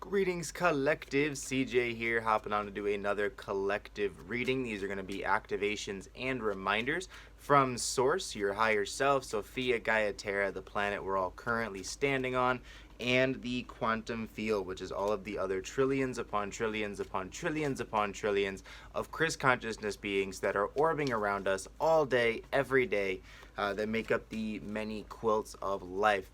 Greetings, collective. CJ here, hopping on to do another collective reading. These are going to be activations and reminders from Source, your higher self, Sophia Gaia Terra, the planet we're all currently standing on, and the quantum field, which is all of the other trillions upon trillions upon trillions upon trillions of Chris consciousness beings that are orbiting around us all day, every day, that make up the many quilts of life.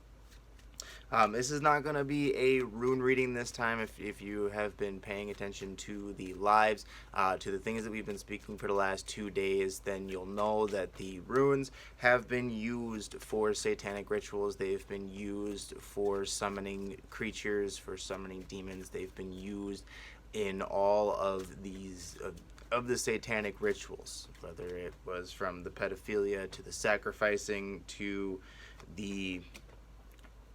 This is not going to be a rune reading this time. If you have been paying attention to the lives, to the things that we've been speaking for the last 2 days, then you'll know that the runes have been used for satanic rituals. They've been used for summoning creatures, for summoning demons. They've been used in all of these of the satanic rituals, whether it was from the pedophilia to the sacrificing to the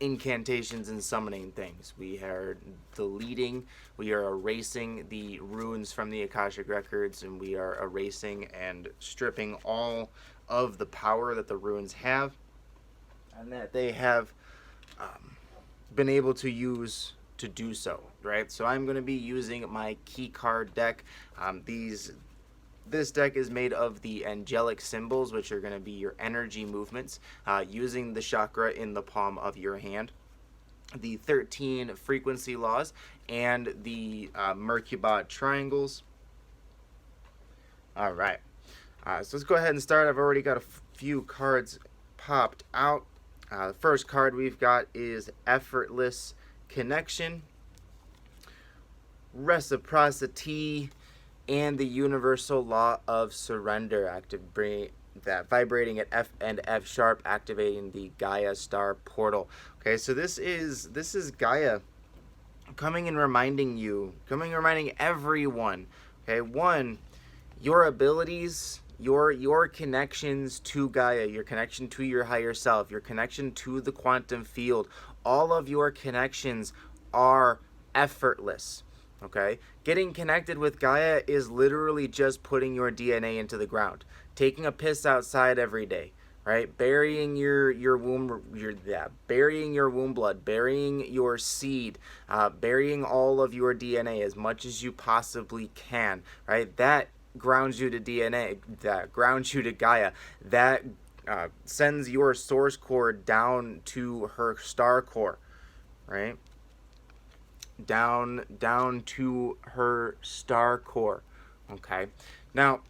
incantations and summoning things. We are deleting, we are erasing the runes from the Akashic records, and we are erasing and stripping all of the power that the runes have and that they have been able to use to do so, right? So I'm going to be using my key card deck. This deck is made of the angelic symbols, which are going to be your energy movements, using the chakra in the palm of your hand, the 13 frequency laws, and the Merkabah triangles. All right. So let's go ahead and start. I've already got a few cards popped out. The first card we've got is Effortless Connection, Reciprocity, and the universal law of surrender, vibrating at F and F sharp, activating the Gaia star portal. Okay, so this is Gaia coming and reminding everyone. Okay, one, your abilities, your connections to Gaia, your connection to your higher self, your connection to the quantum field, all of your connections are effortless. Okay, getting connected with Gaia is literally just putting your DNA into the ground, taking a piss outside every day, right? Burying your womb blood, burying your seed, burying all of your DNA as much as you possibly can, right? That grounds you to DNA, that grounds you to Gaia, that sends your source core down to her star core, right? Down to her star core. Okay, now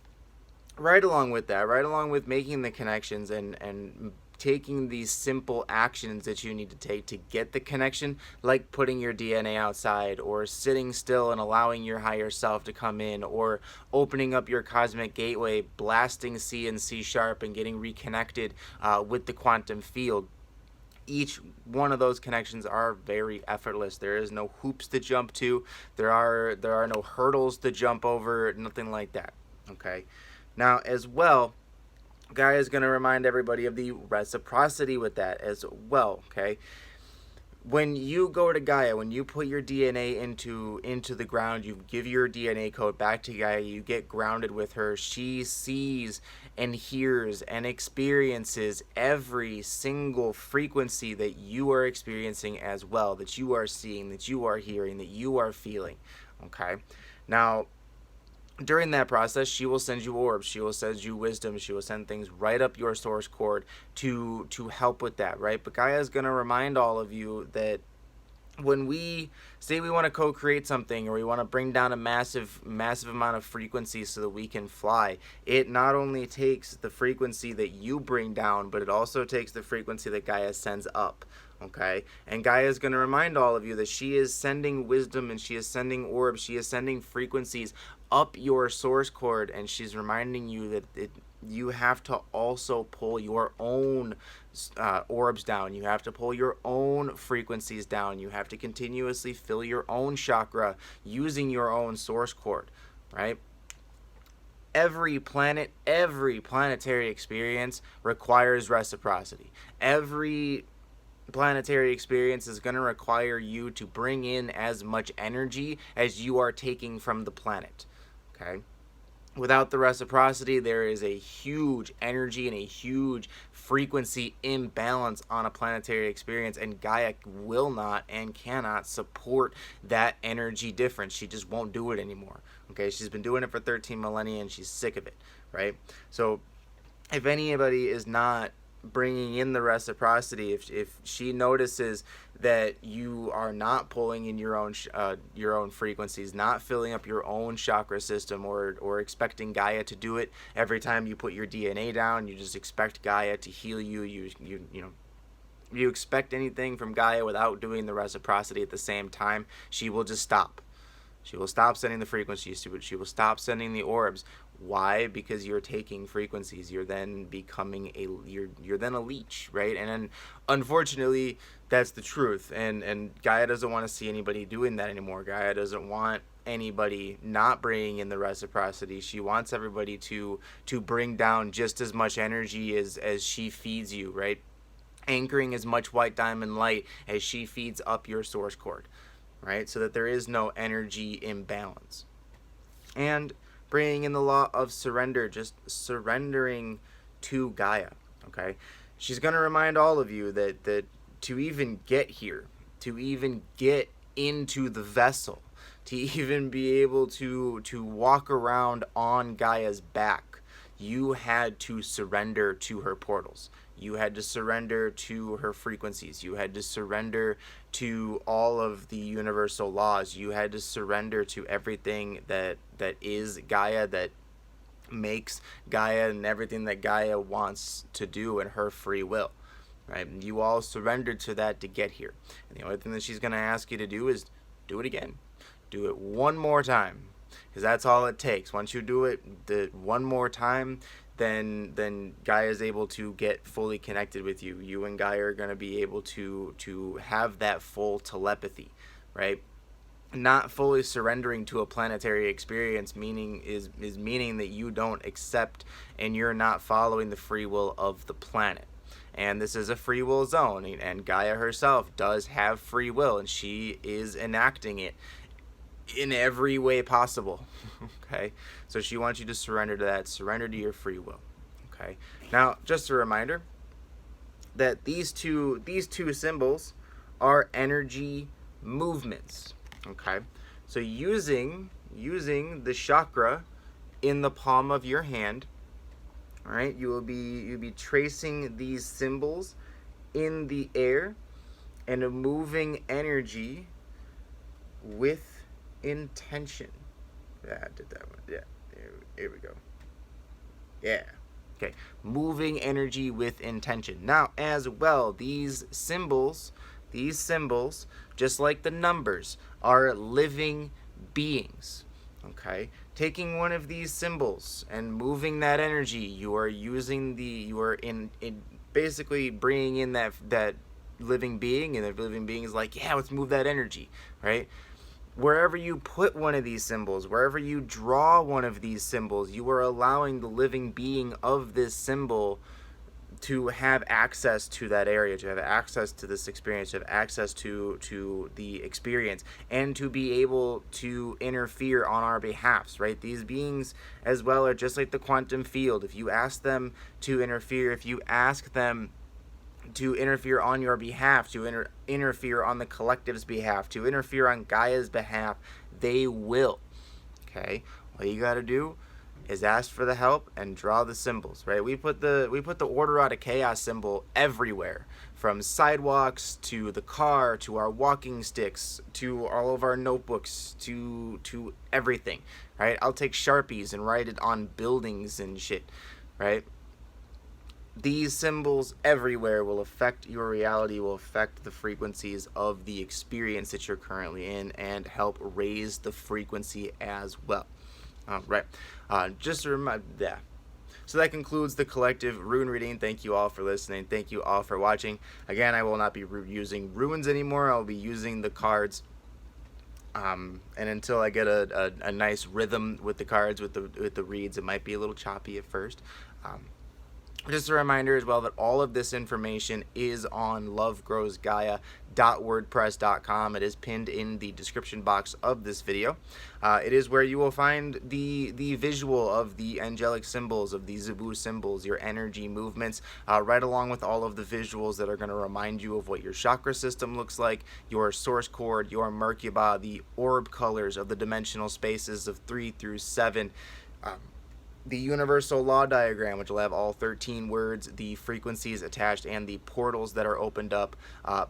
right along with making the connections and taking these simple actions that you need to take to get the connection, like putting your DNA outside, or sitting still and allowing your higher self to come in, or opening up your cosmic gateway, blasting C and C sharp, and getting reconnected with the quantum field. Each one of those connections are very effortless. There is no hoops to jump to. There are no hurdles to jump over, nothing like that. Okay. Now, as well, Gaia is going to remind everybody of the reciprocity with that as well. Okay. When you go to Gaia, when you put your DNA into the ground, you give your DNA code back to Gaia, you get grounded with her. She sees and hears and experiences every single frequency that you are experiencing as well, that you are seeing, that you are hearing, that you are feeling. Okay? Now, during that process, she will send you orbs, she will send you wisdom, she will send things right up your source cord to help with that, right? But Gaia is going to remind all of you that when we say we want to co-create something, or we want to bring down a massive amount of frequency so that we can fly, it not only takes the frequency that you bring down, but it also takes the frequency that Gaia sends up. Okay, and Gaia is going to remind all of you that she is sending wisdom, and she is sending orbs, she is sending frequencies up your source cord, and she's reminding you that you have to also pull your own orbs down. You have to pull your own frequencies down. You have to continuously fill your own chakra using your own source cord, right? Every planet, every planetary experience requires reciprocity. Every planetary experience is going to require you to bring in as much energy as you are taking from the planet. Okay? Without the reciprocity, there is a huge energy and a huge frequency imbalance on a planetary experience, and Gaia will not and cannot support that energy difference. She just won't do it anymore. Okay, she's been doing it for 13 millennia and she's sick of it, right? So if anybody is not bringing in the reciprocity, if she notices that you are not pulling in your own frequencies, not filling up your own chakra system, or expecting Gaia to do it every time you put your DNA down, you just expect Gaia to heal you. You expect anything from Gaia without doing the reciprocity at the same time, she will just stop. She will stop sending the frequencies to it. She will stop sending the orbs. Why? Because you're taking frequencies. You're then becoming you're then a leech, right? And then unfortunately, that's the truth. And Gaia doesn't want to see anybody doing that anymore. Gaia doesn't want anybody not bringing in the reciprocity. She wants everybody to bring down just as much energy as she feeds you, right? Anchoring as much white diamond light as she feeds up your source cord, right? So that there is no energy imbalance. And bringing in the law of surrender, just surrendering to Gaia, okay? She's going to remind all of you that to even get here, to even get into the vessel, to even be able to walk around on Gaia's back, you had to surrender to her portals. You had to surrender to her frequencies. You had to surrender to all of the universal laws. You had to surrender to everything that is Gaia, that makes Gaia, and everything that Gaia wants to do in her free will. Right? You all surrendered to that to get here. And the only thing that she's going to ask you to do is do it again. Do it one more time. Because that's all it takes. Once you do it the one more time, then Gaia is able to get fully connected with you. You and Gaia are going to be able to have that full telepathy, right? Not fully surrendering to a planetary experience meaning that you don't accept and you're not following the free will of the planet. And this is a free will zone, and Gaia herself does have free will, and she is enacting it in every way possible. Okay, so she wants you to surrender to that. Surrender to your free will. Okay, now just a reminder that these two symbols are energy movements. Okay, so using the chakra in the palm of your hand, all right, you'll be tracing these symbols in the air and moving energy with intention. Yeah, I did that one. Yeah, here we go. Yeah. Okay, moving energy with intention. Now, as well, these symbols, just like the numbers, are living beings. Okay, taking one of these symbols and moving that energy, you are in basically bringing in that living being, and the living being is like, yeah, let's move that energy, right? Wherever you put one of these symbols, wherever you draw one of these symbols, you are allowing the living being of this symbol to have access to that area, to have access to this experience, to have access to the experience, and to be able to interfere on our behalfs, right? These beings as well are just like the quantum field. If you ask them to interfere, if you ask them to interfere on your behalf, to interfere on the collective's behalf, to interfere on Gaia's behalf, they will. Okay? All you got to do is ask for the help and draw the symbols, right? We put the order out of chaos symbol everywhere, from sidewalks to the car to our walking sticks to all of our notebooks to everything, right? I'll take Sharpies and write it on buildings and shit, right? These symbols everywhere will affect your reality, will affect the frequencies of the experience that you're currently in, and help raise the frequency as well. Right. Just to remind that. So that concludes the collective rune reading. Thank you all for listening. Thank you all for watching. Again, I will not be using runes anymore. I'll be using the cards. And until I get a nice rhythm with the cards, with the reads, it might be a little choppy at first. Just a reminder as well that all of this information is on lovegrowsgaia.wordpress.com. It is pinned in the description box of this video. It is where you will find the visual of the angelic symbols, of the Zebu symbols, your energy movements, right along with all of the visuals that are going to remind you of what your chakra system looks like, your source chord, your Merkaba, the orb colors of the dimensional spaces of 3 through 7. The universal law diagram, which will have all 13 words, the frequencies attached, and the portals that are opened up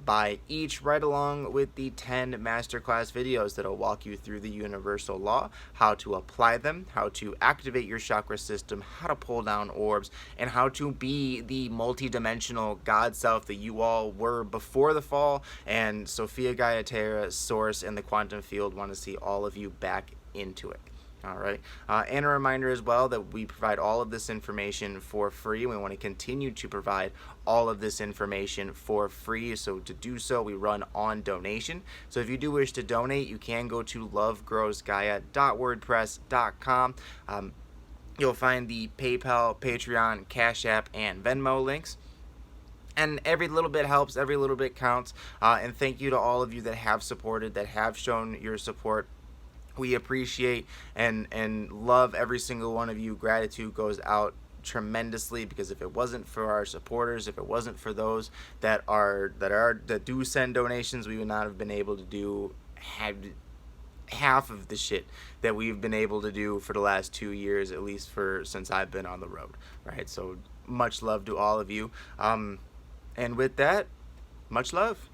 by each, right along with the 10 masterclass videos that will walk you through the universal law, how to apply them, how to activate your chakra system, how to pull down orbs, and how to be the multi-dimensional God self that you all were before the fall. And Sophia Gaia Terra, Source, and the quantum field want to see all of you back into it. All right. And a reminder as well that we provide all of this information for free. We want to continue to provide all of this information for free. So to do so, we run on donation. So if you do wish to donate, you can go to lovegrowsgaia.wordpress.com. You'll find the PayPal, Patreon, Cash App, and Venmo links. And every little bit helps, every little bit counts. And thank you to all of you that have supported, that have shown your support. We appreciate and love every single one of you. Gratitude goes out tremendously, because if it wasn't for our supporters, if it wasn't for those that do send donations, we would not have been able to do half of the shit that we've been able to do for the last 2 years, at least since I've been on the road, right? So much love to all of you. And with that, much love.